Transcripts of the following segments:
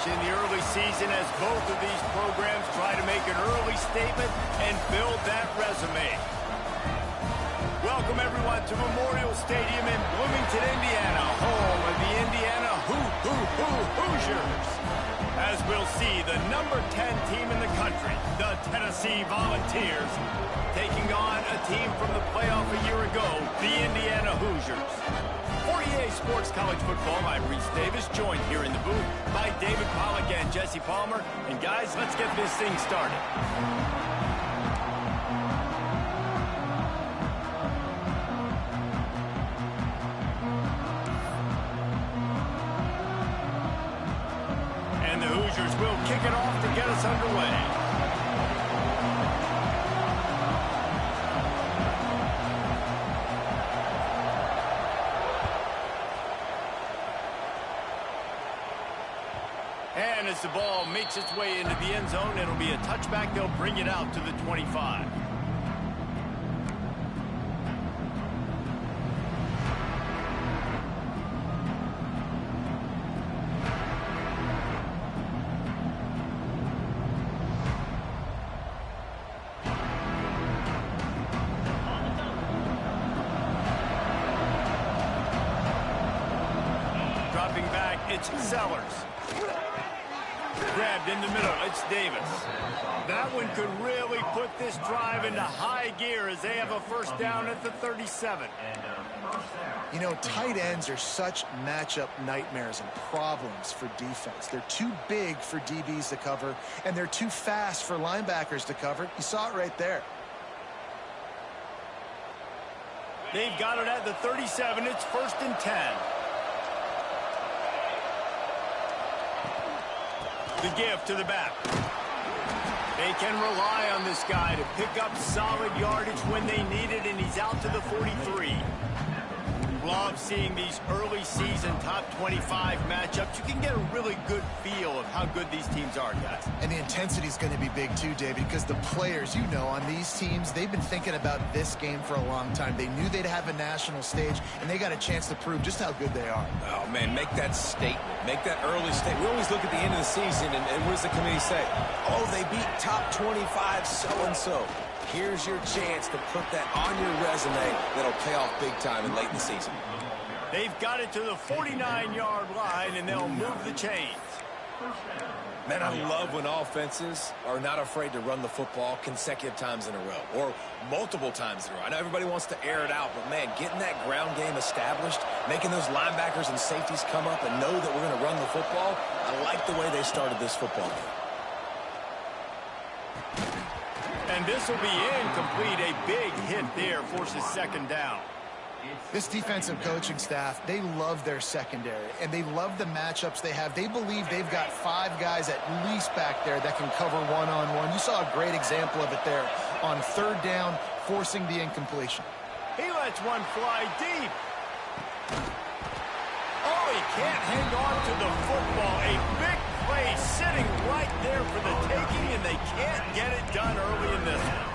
in the early season as both of these programs try to make an early statement and build that resume. Welcome, everyone, to Memorial Stadium in Bloomington, Indiana, home of the Indiana Hoosiers. As we'll see, the number 10 team in the country, the Tennessee Volunteers, taking on a team from the playoff a year ago, the Indiana Hoosiers. For EA Sports College Football, I'm Reese Davis, joined here in the booth by David Pollack and Jesse Palmer. And guys, let's get this thing started. And the Hoosiers will kick it off to get us underway. And as the ball makes its way into the end zone, it'll be a touchback. They'll bring it out to the 25. Dropping back, it's Sellers. Grabbed in the middle, it's Davis. That one could really put this drive into high gear as they have a first down at the 37. You know, tight ends are such matchup nightmares and problems for defense. They're too big for DBs to cover, and they're too fast for linebackers to cover. You saw it right there. They've got it at the 37. It's 1st and 10. The give to the back. They can rely on this guy to pick up solid yardage when they need it, and he's out to the 43. Love seeing these early season top 25 matchups. You can get a really good feel of how good these teams are, guys. And the intensity is going to be big too, David, because the players, you know, on these teams, they've been thinking about this game for a long time. They knew they'd have a national stage, and they got a chance to prove just how good they are. Oh, man, make that statement. Make that early statement. We always look at the end of the season, and what does the committee say? Oh, they beat top 25 so-and-so. Here's your chance to put that on your resume that'll pay off big time and late in the season. They've got it to the 49-yard line, and they'll move the chains. Man, I love when offenses are not afraid to run the football consecutive times in a row or multiple times in a row. I know everybody wants to air it out, but, man, getting that ground game established, making those linebackers and safeties come up and know that we're going to run the football, I like the way they started this football game. And this will be incomplete. A big hit there forces 2nd down. This defensive coaching staff, they love their secondary, and they love the matchups they have. They believe they've got 5 guys at least back there that can cover one-on-one. You saw a great example of it there on 3rd down, forcing the incompletion. He lets one fly deep. Oh, he can't hang on to the football. A big play sitting right there for the taking, and they can't get it done early in this one.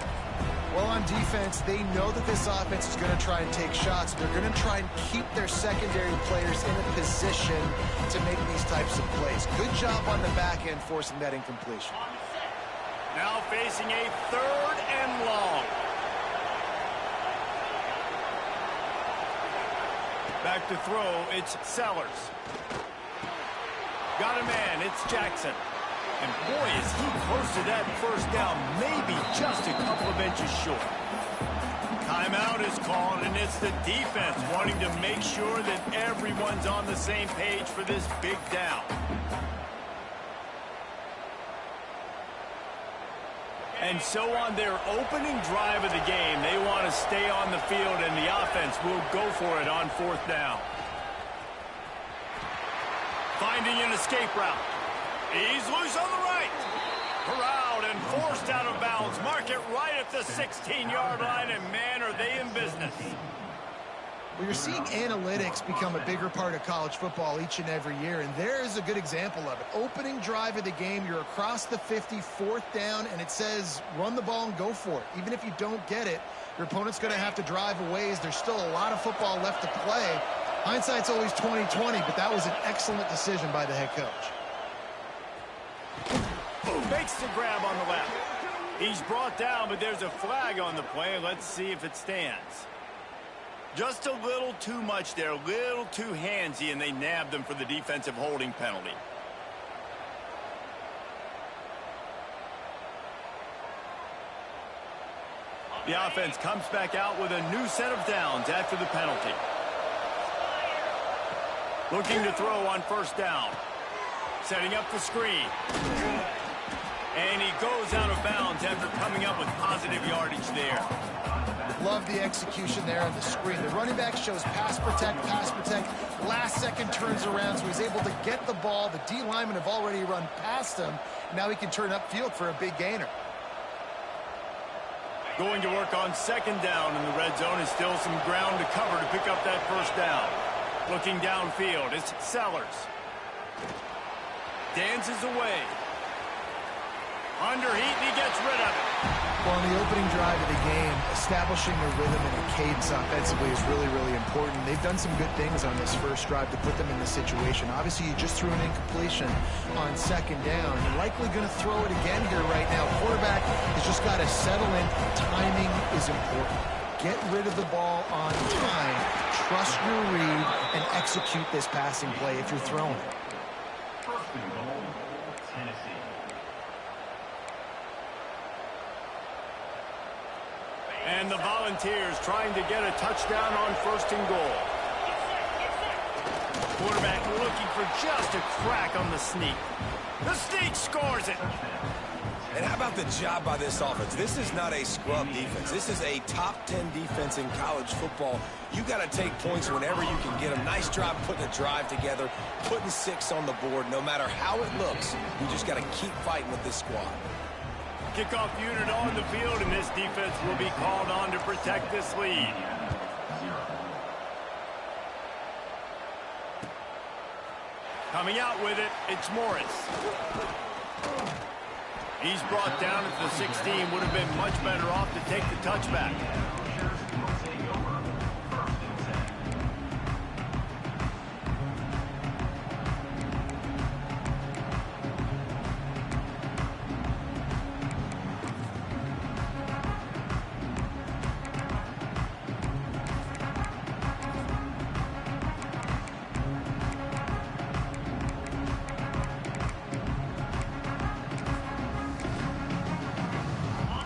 Well, on defense, they know that this offense is going to try and take shots. They're going to try and keep their secondary players in a position to make these types of plays. Good job on the back end forcing that incompletion. Now facing a 3rd and long. Back to throw, it's Sellers. Got a man, it's Jackson. And boy, is he close to that first down, maybe just a couple of inches short. Timeout is called, and it's the defense wanting to make sure that everyone's on the same page for this big down. And so on their opening drive of the game, they want to stay on the field, and the offense will go for it on 4th down. Finding an escape route. He's loose on the right. Corralled and forced out of bounds. Mark it right at the 16-yard line, and man, are they in business. Well, you're seeing analytics become a bigger part of college football each and every year, and there is a good example of it. Opening drive of the game, you're across the 50, 4th down, and it says run the ball and go for it. Even if you don't get it, your opponent's going to have to drive a ways. There's still a lot of football left to play. Hindsight's always 20/20, but that was an excellent decision by the head coach. Makes the grab on the left. He's brought down, but there's a flag on the play. Let's see if it stands. Just a little too much there, a little too handsy, and they nabbed him for the defensive holding penalty. The offense comes back out with a new set of downs after the penalty. Looking to throw on first down. Setting up the screen. And he goes out of bounds after coming up with positive yardage there. Love the execution there on the screen. The running back shows pass protect, pass protect. Last second turns around, so he's able to get the ball. The D linemen have already run past him. Now he can turn upfield for a big gainer. Going to work on second down in the red zone. Is still some ground to cover to pick up that first down. Looking downfield, it's Sellers. Dances away. Under heat, and he gets rid of it. Well, in the opening drive of the game, establishing a rhythm and a cadence offensively is really, really important. They've done some good things on this first drive to put them in this situation. Obviously, you just threw an incompletion on second down. You're likely going to throw it again here right now. Quarterback has just got to settle in. Timing is important. Get rid of the ball on time. Trust your read and execute this passing play if you're throwing it. And the Volunteers trying to get a touchdown on first and goal. Quarterback looking for just a crack on the sneak. The sneak scores it. And how about the job by this offense? This is not a scrub defense. This is a top 10 defense in college football. You got to take points whenever you can get them. Nice job putting a drive together, putting 6 on the board. No matter how it looks, we just got to keep fighting with this squad. Kickoff unit on the field, and this defense will be called on to protect this lead. Coming out with it, it's Morris. He's brought down at the 16. Would have been much better off to take the touchback.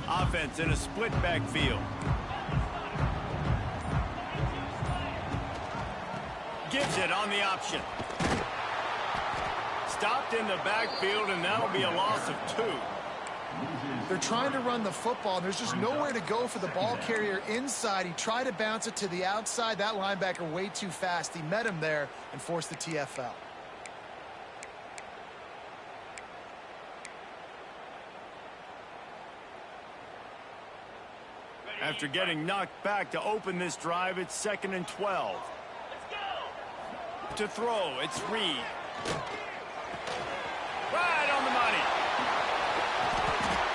Offense in a split backfield. Gives it on the option. Stopped in the backfield, and that'll be a loss of 2. They're trying to run the football, and there's just nowhere to go for the ball carrier inside. He tried to bounce it to the outside. That linebacker way too fast. He met him there and forced the TFL. After getting knocked back to open this drive, it's 2nd and 12. To throw, it's Reed. Right on the money.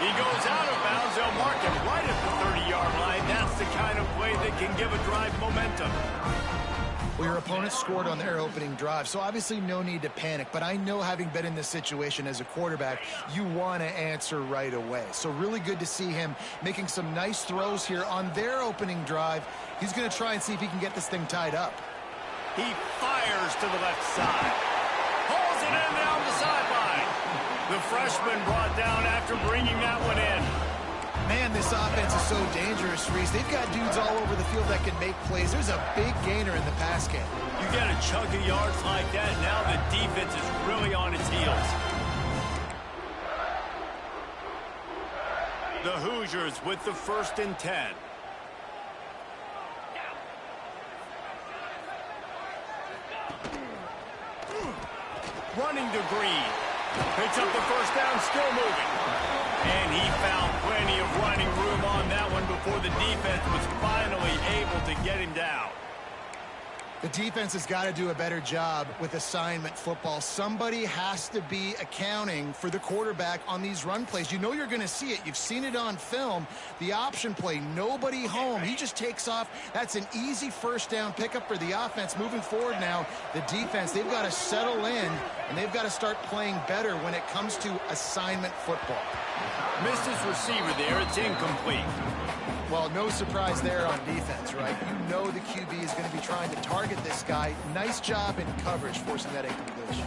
He goes out of bounds. They'll mark him right at the 30-yard line. That's the kind of play that can give a drive momentum. Well, your opponent scored on their opening drive, so obviously no need to panic. But I know, having been in this situation as a quarterback, you want to answer right away. So really good to see him making some nice throws here on their opening drive. He's going to try and see if he can get this thing tied up. He fires to the left side. Pulls it in down the sideline. The freshman brought down after bringing that one in. Man, this offense is so dangerous, Reese. They've got dudes all over the field that can make plays. There's a big gainer in the pass game. You get a chunk of yards like that, now the defense is really on its heels. The Hoosiers with the 1st and 10. Running to Green. Picks up the first down, still moving. And he found plenty of running room on that one before the defense was finally able to get him down. The defense has got to do a better job with assignment football. Somebody has to be accounting for the quarterback on these run plays. You know you're going to see it. You've seen it on film. The option play, nobody home. He just takes off. That's an easy first down pickup for the offense. Moving forward now, the defense, they've got to settle in, and they've got to start playing better when it comes to assignment football. Missed his receiver there. It's incomplete. Well, no surprise there on defense, right? You know the QB is going to be trying to target this guy. Nice job in coverage, forcing that incompletion.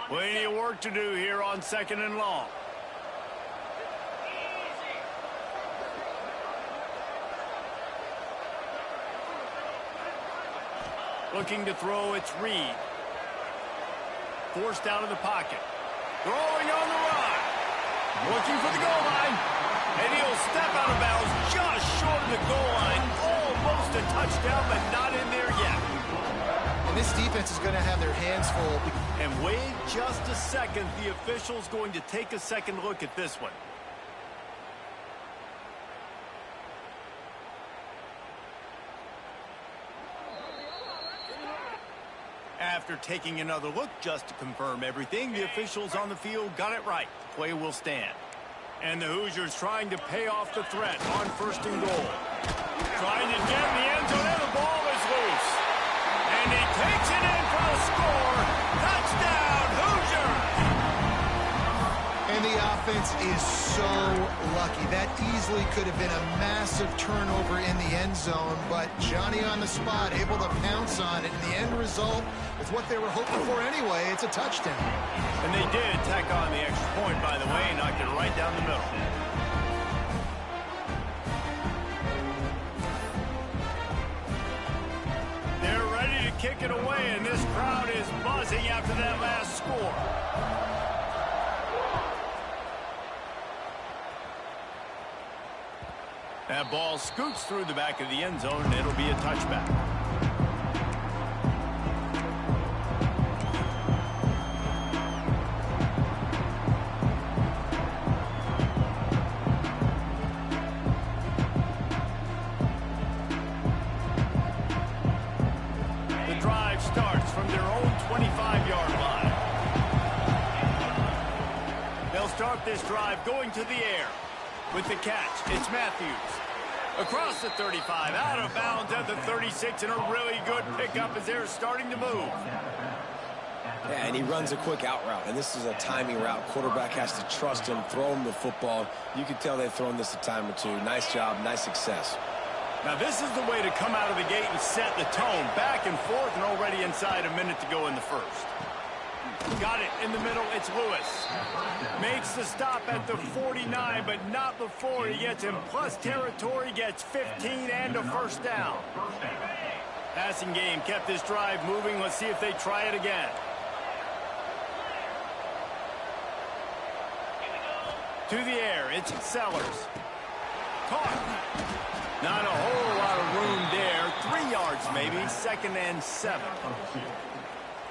Plenty of work to do here on 2nd and long. Looking to throw, it's Reed. Forced out of the pocket. Throwing on the run. Looking for the goal line. And he'll step out of bounds just short of the goal line. Almost a touchdown, but not in there yet. And this defense is going to have their hands full. And wait just a second. The official's going to take a second look at this one. After taking another look just to confirm everything, the officials on the field got it right. The play will stand. And the Hoosiers trying to pay off the threat on 1st and goal. Trying to get in the end zone, and the ball is loose. And he takes it in for the score. Touchdown, Hoosiers! And the offense is so lucky. That easily could have been a massive turnover in the end zone, but Johnny on the spot, able to pounce on it. And the end result, with what they were hoping for anyway, it's a touchdown. And they did tack on the extra point, by the way, knocked it right down the middle. They're ready to kick it away, and this crowd is buzzing after that last score. That ball scoots through the back of the end zone, and it'll be a touchback. The drive starts from their own 25-yard line. They'll start this drive going to the air. With the catch, it's Matthews. Across the 35, out of bounds at the 36, and a really good pickup as they're starting to move. Yeah, and he runs a quick out route, and this is a timing route. Quarterback has to trust him, throw him the football. You can tell they've thrown this a time or two. Nice job, nice success. Now, this is the way to come out of the gate and set the tone. Back and forth, and already inside a minute to go in the first. Got it in the middle. It's Lewis. Makes the stop at the 49, but not before he gets in plus territory, gets 15 and a first down. Passing game kept this drive moving. Let's see if they try it again. To the air, it's Sellers. Caught. Not a whole lot of room there. 3 yards maybe. 2nd and 7.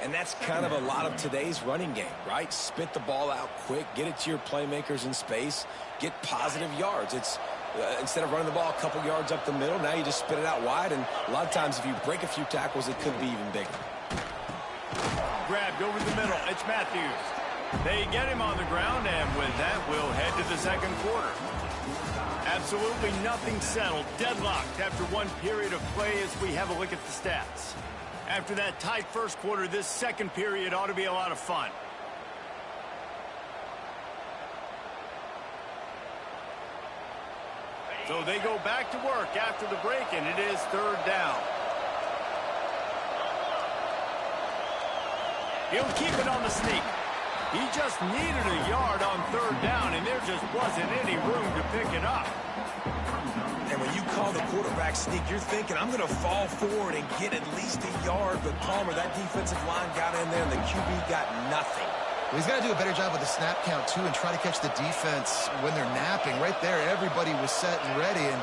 And that's kind of a lot of today's running game, right? Spit the ball out quick, get it to your playmakers in space, get positive yards. It's instead of running the ball a couple yards up the middle, now you just spit it out wide, and a lot of times if you break a few tackles, it could be even bigger. Grabbed over the middle. It's Matthews. They get him on the ground, and with that, we'll head to the 2nd quarter. Absolutely nothing settled. Deadlocked after one period of play as we have a look at the stats. After that tight first quarter, this 2nd period ought to be a lot of fun. So they go back to work after the break, and it is 3rd down. He'll keep it on the sneak. He just needed a yard on 3rd down, and there just wasn't any room to pick it up. And when you call the quarterback sneak, you're thinking, I'm going to fall forward and get at least a yard. But Palmer, that defensive line got in there, and the QB got nothing. Well, he's got to do a better job with the snap count, too, and try to catch the defense when they're napping. Right there, everybody was set and ready. And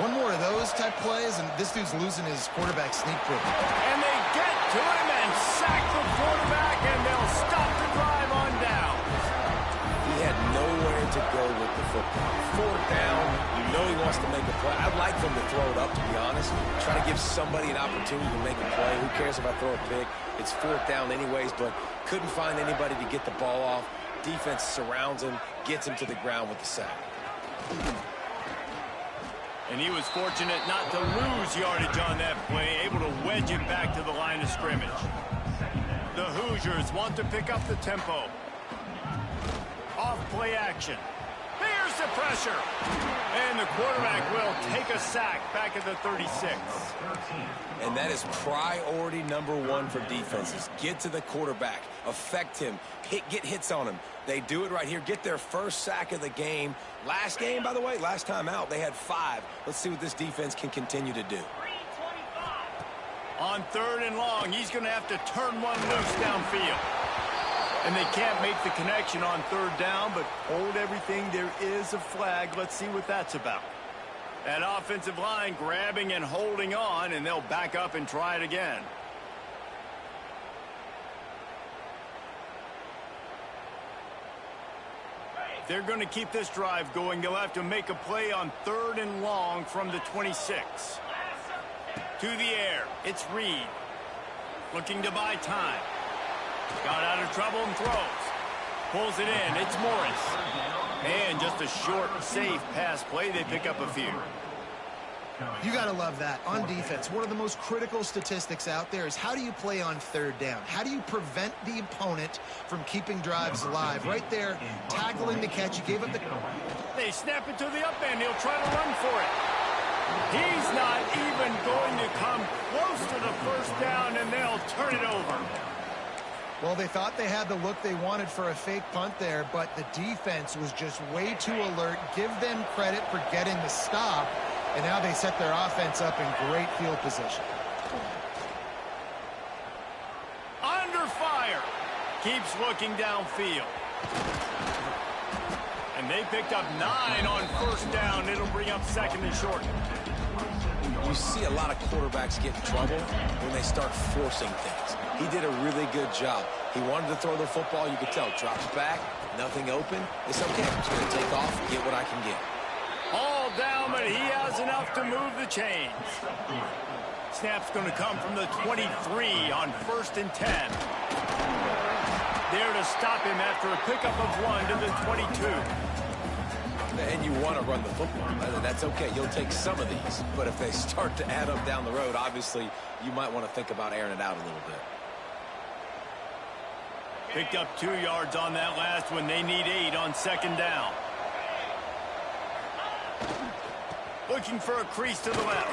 one more of those type plays, and this dude's losing his quarterback sneak privilege. And they get to him and sack the quarterback, and they'll stop the drive on down. He had nowhere to go with the football. 4th down, you know he wants wants to make a play. I'd like them to throw it up, to be honest. Try to give somebody an opportunity to make a play. Who cares if I throw a pick? It's fourth down anyways, but couldn't find anybody to get the ball off. Defense surrounds him, gets him to the ground with the sack. And he was fortunate not to lose yardage on that play, able to wedge it back to the line of scrimmage. The Hoosiers want to pick up the tempo. Off play action. Here's the pressure. And the quarterback will take a sack back at the 36. And that is priority number one for defenses. Get to the quarterback. Affect him. Get hits on him. They do it right here. Get their first sack of the game. Last game, by the way, last time out, they had 5. Let's see what this defense can continue to do. On 3rd and long, he's going to have to turn one loose downfield. And they can't make the connection on 3rd down, but hold everything. There is a flag. Let's see what that's about. That offensive line grabbing and holding on, and they'll back up and try it again. They're going to keep this drive going. They'll have to make a play on 3rd and long from the 26. To the air, it's Reed. Looking to buy time. Got out of trouble and throws. Pulls it in, it's Morris. And just a short, safe pass play. They pick up a few. You got to love that. On defense, one of the most critical statistics out there is how do you play on 3rd down? How do you prevent the opponent from keeping drives alive? Right there, tackling the catch. You gave up the... They snap it to the up end. He'll try to run for it. He's not even going to come close to the 1st down, and they'll turn it over. Well, they thought they had the look they wanted for a fake punt there, but the defense was just way too alert. Give them credit for getting the stop, and now they set their offense up in great field position. Under fire. Keeps looking downfield. And they picked up 9 on 1st down. It'll bring up 2nd and short. You see a lot of quarterbacks get in trouble when they start forcing things. He did a really good job. He wanted to throw the football. You could tell. Drops back. Nothing open. It's okay. I'm just going to take off, get what I can get. All down, but he has enough to move the chains. Snap's going to come from the 23 on 1st and 10. There to stop him after a pickup of 1 to the 22. And you want to run the football. That's okay. You'll take some of these. But if they start to add up down the road, obviously, you might want to think about airing it out a little bit. Picked up 2 yards on that last one. They need 8 on 2nd down. Looking for a crease to the left.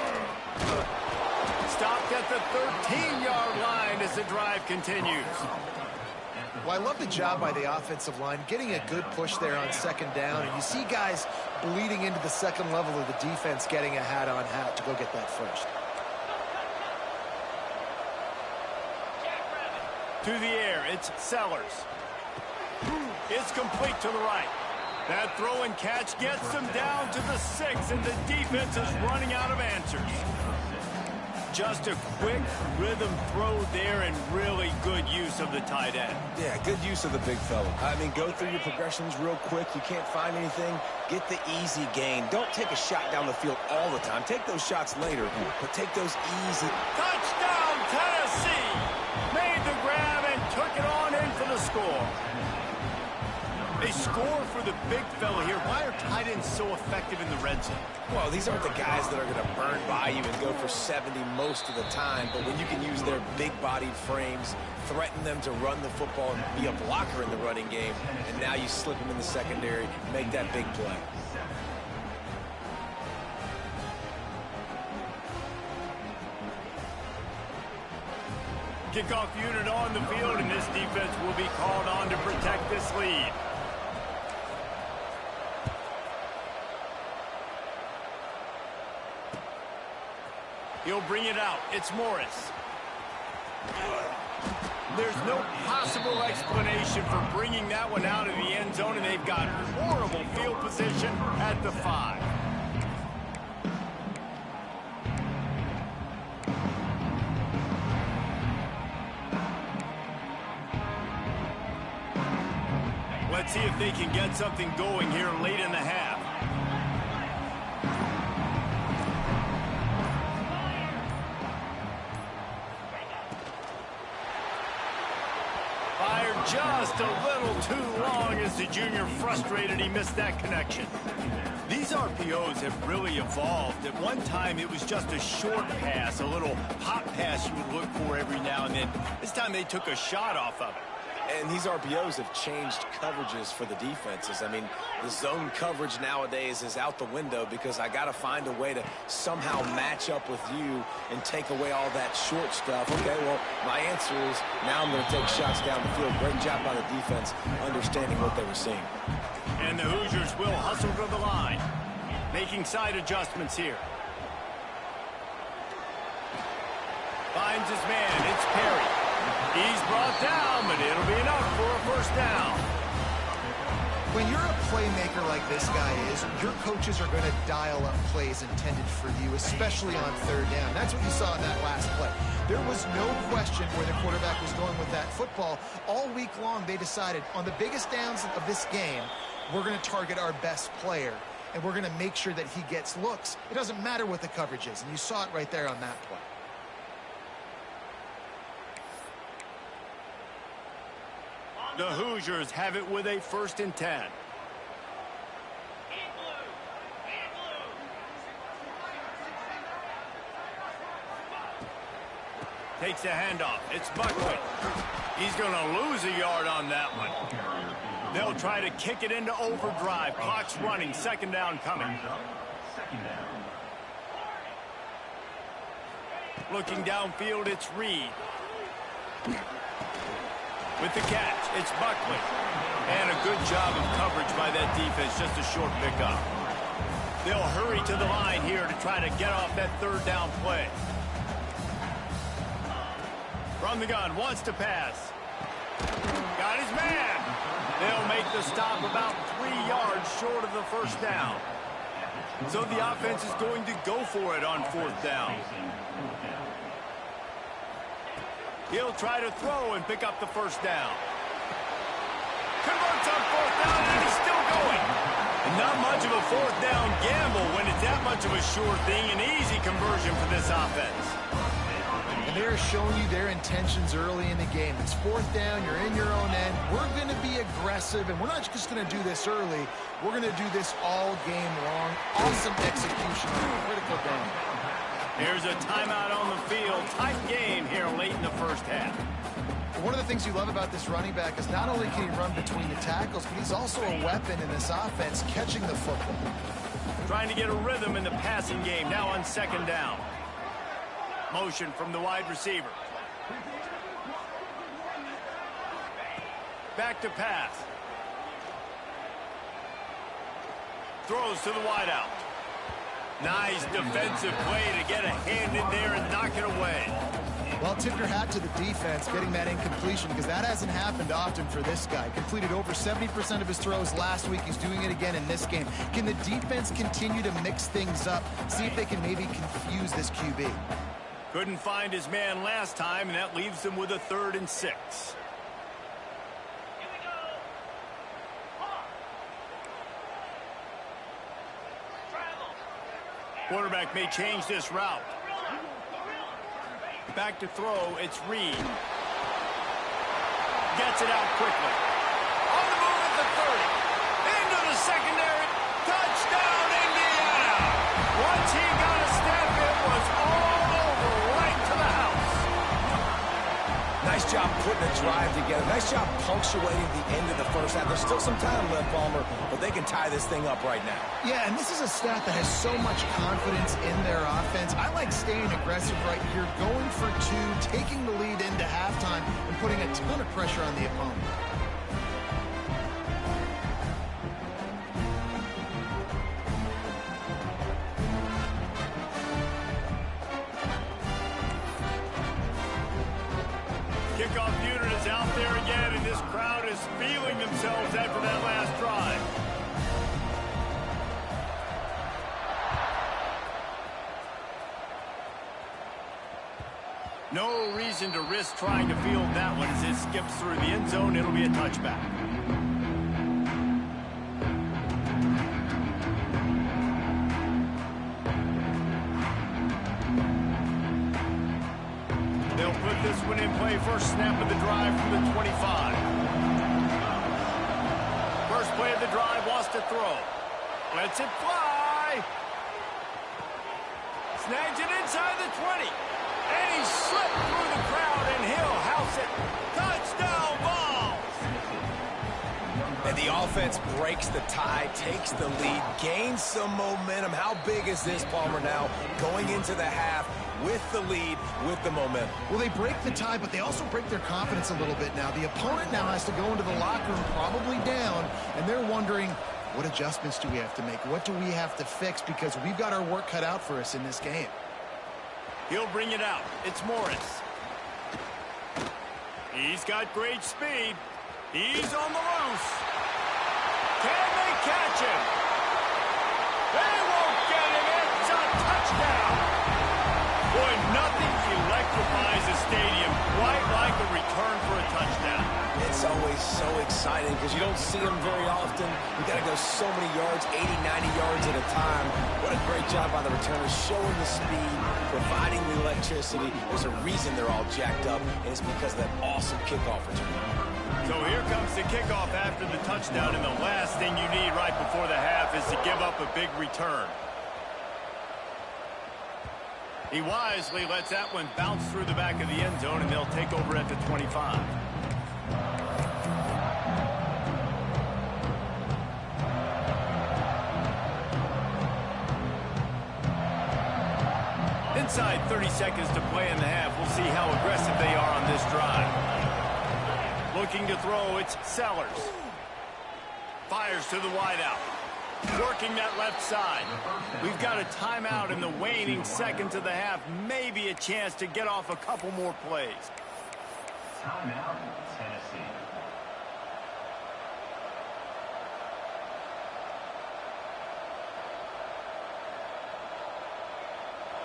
Stopped at the 13-yard line as the drive continues. Well, I love the job by the offensive line, getting a good push there on 2nd down. And you see guys bleeding into the 2nd level of the defense getting a hat-on-hat to go get that first. To the air, it's Sellers. It's complete to the right. That throw and catch gets them down to the 6, and the defense is running out of answers. Just a quick rhythm throw there and really good use of the tight end. Yeah, good use of the big fella. I mean, go through your progressions real quick. You can't find anything. Get the easy gain. Don't take a shot down the field all the time. Take those shots later, but take those easy. Touchdown, Tennessee! Made the grab and took it on in for the score. They score for the big fella here. Why are tight ends so effective in the red zone? Well, these aren't the guys that are going to burn by you and go for 70 most of the time, but when you can use their big-bodied frames, threaten them to run the football and be a blocker in the running game, and now you slip them in the secondary, make that big play. Kickoff unit on the field, and this defense will be called on to protect this lead. He'll bring it out. It's Morris. There's no possible explanation for bringing that one out of the end zone, and they've got horrible field position at the 5. Let's see if they can get something going here late in the half. Fired just a little too long as the junior frustrated he missed that connection. These RPOs have really evolved. At one time, it was just a short pass, a little hot pass you would look for every now and then. This time, they took a shot off of it. And these RPOs have changed coverages for the defenses. I mean, the zone coverage nowadays is out the window because I got to find a way to somehow match up with you and take away all that short stuff. Okay, well, my answer is now I'm going to take shots down the field. Great job by the defense understanding what they were seeing. And the Hoosiers will hustle to the line, making side adjustments here. Finds his man. It's Perry. He's brought down, but it'll be enough for a first down. When you're a playmaker like this guy is, your coaches are going to dial up plays intended for you, especially on third down. That's what you saw in that last play. There was no question where the quarterback was going with that football. All week long, they decided on the biggest downs of this game, we're going to target our best player, and we're going to make sure that he gets looks. It doesn't matter what the coverage is, and you saw it right there on that play. The Hoosiers have it with a 1st and 10. Takes the handoff. It's Buckley. He's going to lose a yard on that one. They'll try to kick it into overdrive. Clock's running. 2nd down coming. Looking downfield, it's Reed. With the catch, it's Buckley. And a good job of coverage by that defense, just a short pickup. They'll hurry to the line here to try to get off that 3rd down play. From the gun, wants to pass. Got his man. They'll make the stop about 3 yards short of the 1st down. So the offense is going to go for it on 4th down. He'll try to throw and pick up the 1st down. Converts on 4th down, and he's still going. And not much of a 4th down gamble when it's that much of a sure thing. An easy conversion for this offense. And they're showing you their intentions early in the game. It's 4th down, you're in your own end. We're going to be aggressive, and we're not just going to do this early. We're going to do this all game long. Awesome execution on a critical down. Here's a timeout on the field. Tight game here late in the 1st half. One of the things you love about this running back is not only can he run between the tackles, but he's also a weapon in this offense, catching the football. Trying to get a rhythm in the passing game, now on 2nd down. Motion from the wide receiver. Back to pass. Throws to the wideout. Nice defensive play to get a hand in there and knock it away. Well, tip your hat to the defense getting that incompletion because that hasn't happened often for this guy. Completed over 70% of his throws last week. He's doing it again in this game. Can the defense continue to mix things up? See if they can maybe confuse this QB. Couldn't find his man last time, and that leaves them with a 3rd and 6. Quarterback may change this route. Back to throw, it's Reed. Gets it out quickly. On the move at the 30. Into the secondary. Touchdown, Indiana! Once he got a step, it was all over, right to the house. Nice job putting a drive together. Nice job punctuating the end of the 1st half. There's still some time left, Palmer, but they can tie this thing up right now. Yeah, and this is a staff that has so much confidence in their offense. I like staying aggressive right here, going for 2, taking the lead into halftime, and putting a ton of pressure on the opponent. Kickoff unit is out there again, and this crowd is feeling themselves after that last drive. No reason to risk trying to field that one as it skips through the end zone. It'll be a touchback. They'll put this one in play first snap of the drive from the 25. First play of the drive, wants to throw. Lets it fly. Snags it inside the 20. And he slipped through the crowd, and he'll house it. Touchdown, Vols! And the offense breaks the tie, takes the lead, gains some momentum. How big is this, Palmer, now going into the half with the lead, with the momentum? Well, they break the tie, but they also break their confidence a little bit now. The opponent now has to go into the locker room probably down, and they're wondering, what adjustments do we have to make? What do we have to fix? Because we've got our work cut out for us in this game. He'll bring it out. It's Morris. He's got great speed. He's on the loose. Can they catch him? They won't get him. It's a touchdown. Boy, nothing electrifies a stadium quite like a return for a touchdown. It's always so exciting because you don't see them very often. You got to go so many yards, 80, 90 yards at a time. What a great job by the returners, showing the speed, providing the electricity. There's a reason they're all jacked up, and it's because of that awesome kickoff return. So here comes the kickoff after the touchdown, and the last thing you need right before the half is to give up a big return. He wisely lets that one bounce through the back of the end zone, and they'll take over at the 25. Inside 30 seconds to play in the half. We'll see how aggressive they are on this drive. Looking to throw, it's Sellers. Fires to the wideout. Working that left side. We've got a timeout in the waning seconds of the half. Maybe a chance to get off a couple more plays. Timeout, Tennessee.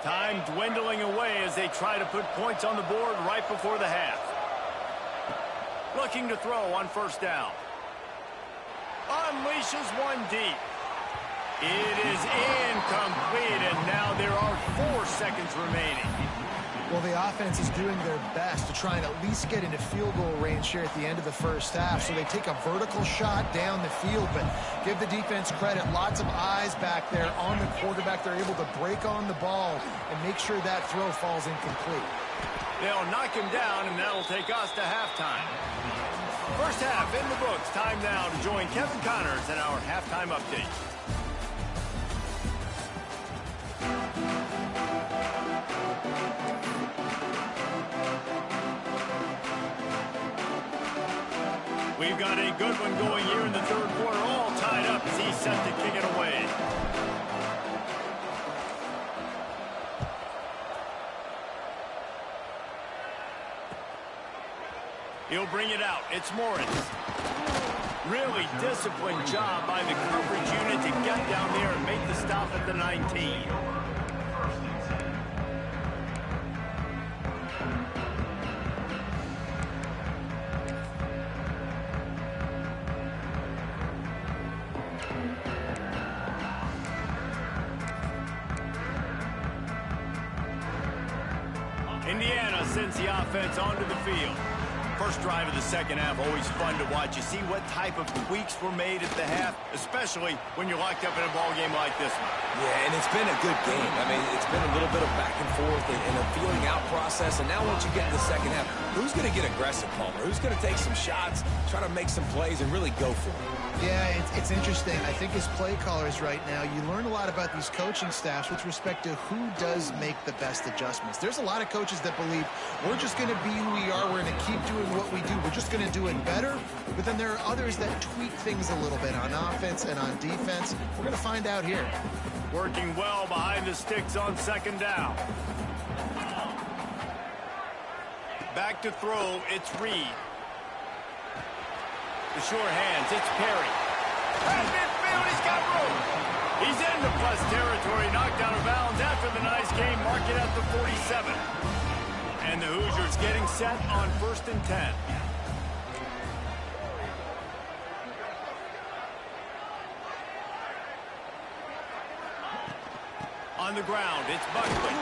Time dwindling away as they try to put points on the board right before the half. Looking to throw on first down. Unleashes one deep. It is incomplete, and now there are 4 seconds remaining. Well, the offense is doing their best to try and at least get into field goal range here at the end of the first half. So they take a vertical shot down the field, but give the defense credit. Lots of eyes back there on the quarterback. They're able to break on the ball and make sure that throw falls incomplete. They'll knock him down, and that'll take us to halftime. First half in the books. Time now to join Kevin Connors in our halftime update. We've got a good one going here in the third quarter, all tied up as he's set to kick it away. He'll bring it out. It's Morris. Really disciplined job by the coverage unit to get down there and make the stop at the 19. Indiana sends the offense onto the field. First drive of the second half, always fun to watch. You see what type of tweaks were made at the half, especially when you're locked up in a ball game like this one. Yeah, and it's been a good game. I mean, it's been a little bit of back and forth and a feeling out process. And now once you get in the second half, who's going to get aggressive, Palmer? Who's going to take some shots, try to make some plays, and really go for it? Yeah, it's interesting. I think as play callers right now, you learn a lot about these coaching staffs with respect to who does make the best adjustments. There's a lot of coaches that believe we're just going to be who we are. We're going to keep doing what we do. We're just going to do it better. But then there are others that tweak things a little bit on offense and on defense. We're going to find out here. Working well behind the sticks on second down. Back to throw, it's Reed. The short hands, it's Perry. At midfield, he's got room. He's into plus territory, knocked out of bounds after the nice game, mark it at the 47. And the Hoosiers getting set on 1st and 10. On the ground, it's Buckley.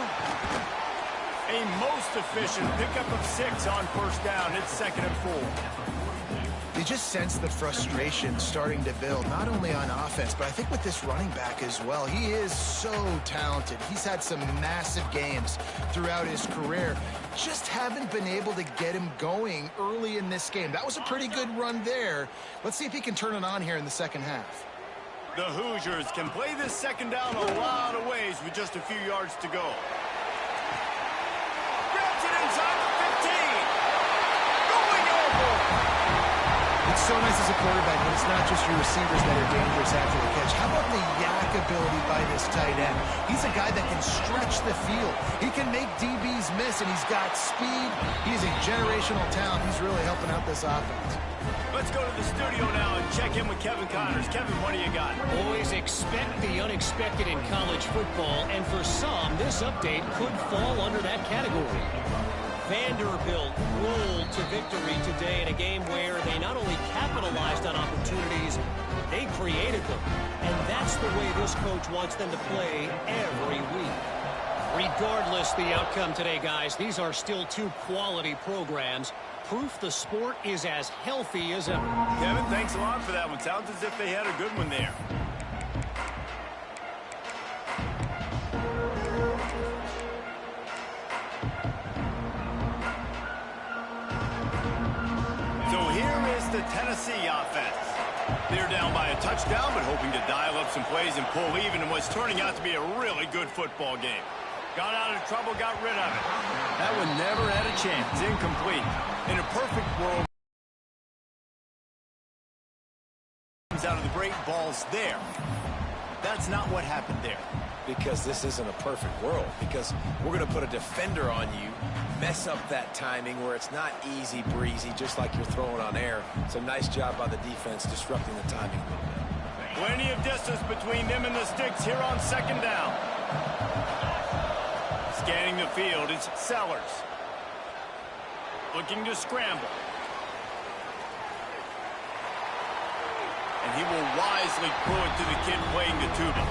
A most efficient pickup of 6 on first down. It's 2nd and 4. You just sense the frustration starting to build, not only on offense, but I think with this running back as well. He is so talented. He's had some massive games throughout his career. Just haven't been able to get him going early in this game. That was a pretty good run there. Let's see if he can turn it on here in the second half. The Hoosiers can play this 2nd down a lot of ways with just a few yards to go. Grabs it inside the 15. Going over. It's so nice as a quarterback when it's not just your receivers that are dangerous after the catch. How about the yak ability by this tight end? He's a guy that can stretch the field. He can make DBs miss, and he's got speed. He's a generational talent. He's really helping out this offense. Let's go to the studio now and check in with Kevin Connors. Kevin, what do you got? Always expect the unexpected in college football, and for some, this update could fall under that category. Vanderbilt rolled to victory today in a game where they not only capitalized on opportunities, they created them. And that's the way this coach wants them to play every week. Regardless the outcome today, guys, these are still 2 quality programs. Proof the sport is as healthy as ever. Kevin, thanks a lot for that one. Sounds as if they had a good one there. So here is the Tennessee offense. They're down by a touchdown, but hoping to dial up some plays and pull even in what's turning out to be a really good football game. Got out of trouble, got rid of it. That one never had a chance. Incomplete. In a perfect world, comes out of the break, ball's there. That's not what happened there. Because this isn't a perfect world. Because we're going to put a defender on you, mess up that timing where it's not easy breezy, just like you're throwing on air. So nice job by the defense disrupting the timing a little bit. Plenty of distance between them and the sticks here on 2nd down. Scanning the field, it's Sellers. Looking to scramble. And he will wisely throw it to the kid playing the tuba.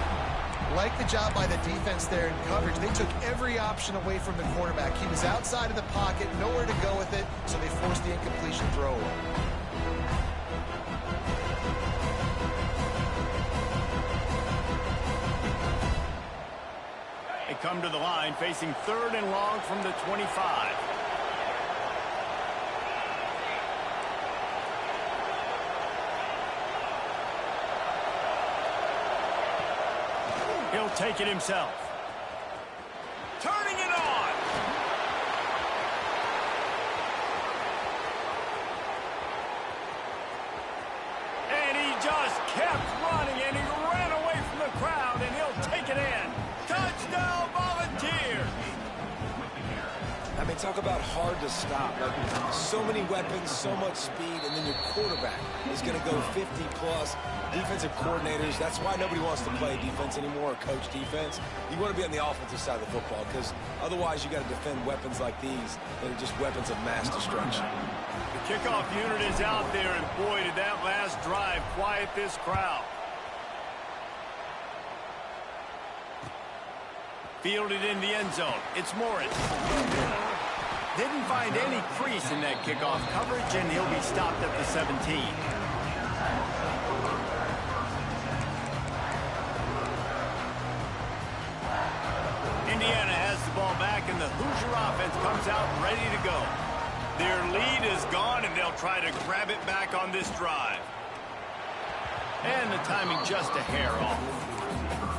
Like the job by the defense there in coverage. They took every option away from the quarterback. He was outside of the pocket, nowhere to go with it, so they forced the incompletion throw away. They come to the line facing 3rd and long from the 25. He'll take it himself. Turning it on. And he just kept running, and he ran away from the crowd, and he'll take it in. Touchdown, Volunteers! I mean, talk about hard to stop. Like, so many weapons, so much speed, and then your quarterback is going to go 50-plus. Defensive coordinators, that's why nobody wants to play defense anymore or coach defense. You want to be on the offensive side of the football because otherwise you got to defend weapons like these that are just weapons of mass destruction. The kickoff unit is out there, and boy, did that last drive quiet this crowd. Fielded in the end zone. It's Morris. Didn't find any crease in that kickoff coverage, and he'll be stopped at the 17. Indiana has the ball back, and the Hoosier offense comes out ready to go. Their lead is gone, and they'll try to grab it back on this drive. And the timing just a hair off.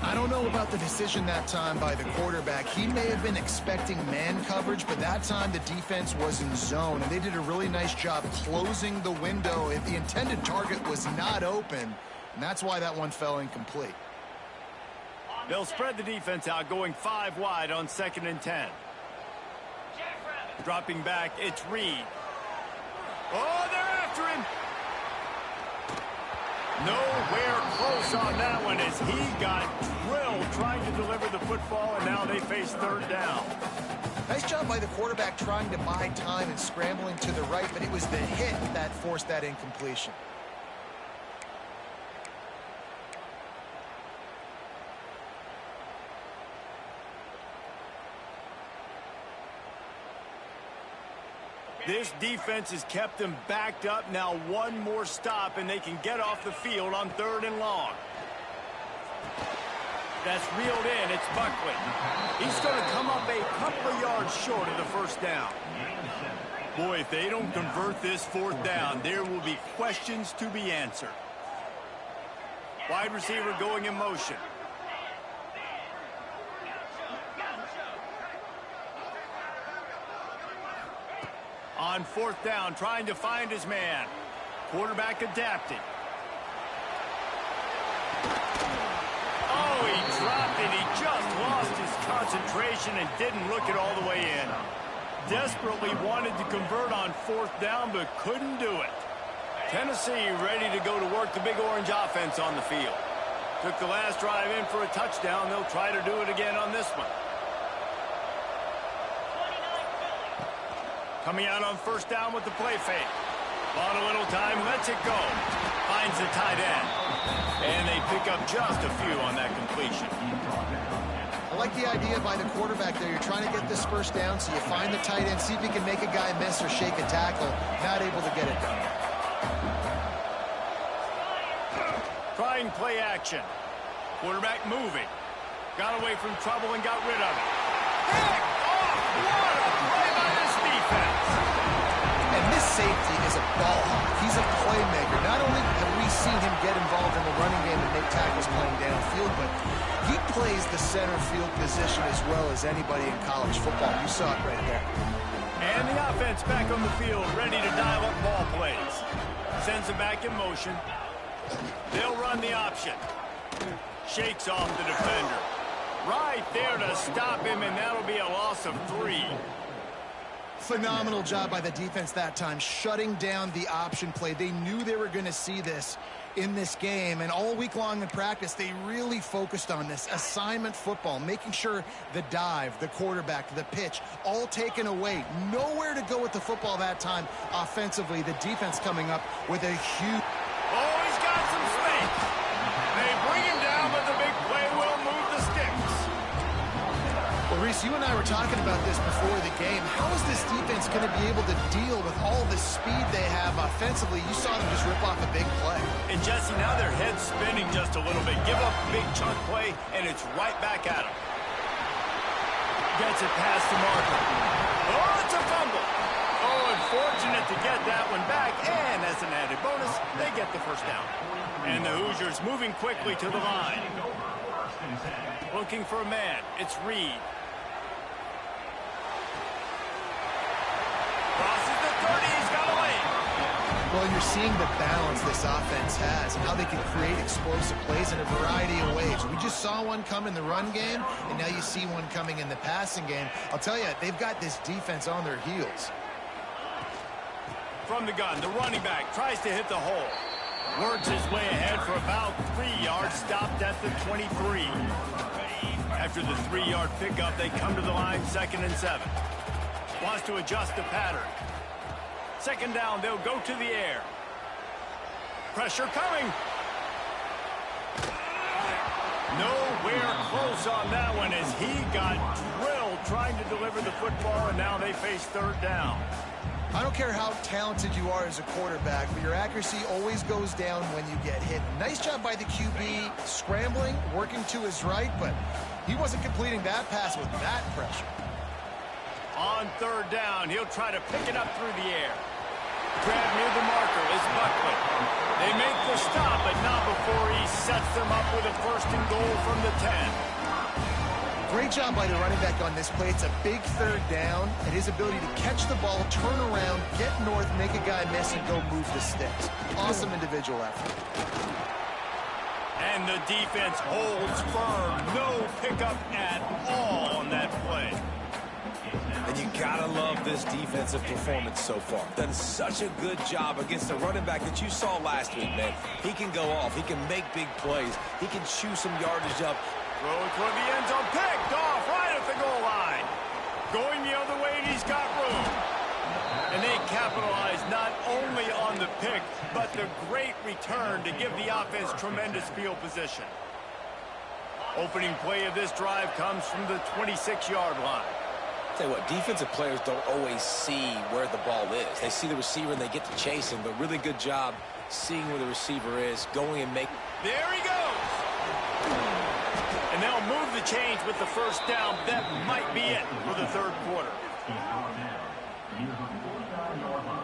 I don't know about the decision that time by the quarterback. He may have been expecting man coverage, but that time the defense was in zone, and they did a really nice job closing the window. The intended target was not open, and that's why that one fell incomplete. They'll spread the defense out, going 5 wide on 2nd and 10. Dropping back, it's Reed. Oh, they're after him. Nowhere close on that one as he got drilled trying to deliver the football, and now they face 3rd down. Nice job by the quarterback trying to buy time and scrambling to the right, but it was the hit that forced that incompletion. This defense has kept them backed up. Now one more stop, and they can get off the field on 3rd and long. That's reeled in. It's Buckley. He's going to come up a couple of yards short of the first down. Boy, if they don't convert this 4th down, there will be questions to be answered. Wide receiver going in motion. On 4th down, trying to find his man. Quarterback adapting. Oh, he dropped it. He just lost his concentration and didn't look it all the way in. Desperately wanted to convert on 4th down, but couldn't do it. Tennessee ready to go to work the Big Orange offense on the field. Took the last drive in for a touchdown. They'll try to do it again on this one. Coming out on 1st down with the play fake. Bought a little time, lets it go. Finds the tight end. And they pick up just a few on that completion. I like the idea by the quarterback there. You're trying to get this 1st down, so you find the tight end, see if he can make a guy miss or shake a tackle. Not able to get it done. Trying play action. Quarterback moving. Got away from trouble and got rid of it. Pick off! What a play by this defense! And this safety is a ball hawk. He's a playmaker. Not only have we seen him get involved in the running game and make tackles playing downfield, but he plays the center field position as well as anybody in college football. You saw it right there. And the offense back on the field, ready to dial up ball plays. Sends him back in motion. They'll run the option. Shakes off the defender. Right there to stop him, and that'll be a loss of 3. Phenomenal job by the defense that time, shutting down the option play. They knew they were going to see this in this game, and all week long in practice, they really focused on this assignment football, making sure the dive, the quarterback, the pitch, all taken away. Nowhere to go with the football that time offensively. The defense coming up with a huge... Oh, he's got some space. They bring him down, but the big play will move the sticks. Well, Reese, you and I were talking about this before the game. How is this defense going to be able to deal with all the speed they have offensively? You saw them just rip off a big play. And Jesse, now their head's spinning just a little bit. Give up a big chunk play, and it's right back at them. Gets it past the marker. Oh, it's a fumble. Oh, unfortunate to get that one back, and as an added bonus, they get the 1st down. And the Hoosiers moving quickly to the line. Looking for a man. It's Reed. Crosses the 30. He's got a lane. Well, you're seeing the balance this offense has and how they can create explosive plays in a variety of ways. We just saw one come in the run game, and now you see one coming in the passing game. I'll tell you, they've got this defense on their heels. From the gun, the running back tries to hit the hole. Works his way ahead for about 3 yards, stopped at the 23. After the 3-yard pickup, they come to the line, 2nd and 7. Wants to adjust the pattern. 2nd down, they'll go to the air. Pressure coming. Nowhere close on that one as he got drilled trying to deliver the football, and now they face 3rd down. I don't care how talented you are as a quarterback, but your accuracy always goes down when you get hit. Nice job by the QB scrambling, working to his right, but he wasn't completing that pass with that pressure. On 3rd down, he'll try to pick it up through the air. Grab near the marker is Buckley. They make the stop, but not before he sets them up with a 1st and goal from the 10. Great job by the running back on this play. It's a big 3rd down, and his ability to catch the ball, turn around, get north, make a guy miss, and go move the sticks. Awesome individual effort. And the defense holds firm. No pickup at all on that play. And you gotta love this defensive performance so far. Done such a good job against the running back that you saw last week, man. He can go off. He can make big plays. He can chew some yardage up. Throwing toward the end zone, picked off right at the goal line. Going the other way, and he's got room. And they capitalize not only on the pick, but the great return to give the offense tremendous field position. Opening play of this drive comes from the 26-yard line. Tell you what, defensive players don't always see where the ball is. They see the receiver and they get to chase him, but really good job seeing where the receiver is, going and make. There he goes. And they'll move the change with the first down. That might be it for the third quarter. Alabama, you have a 49-yard line.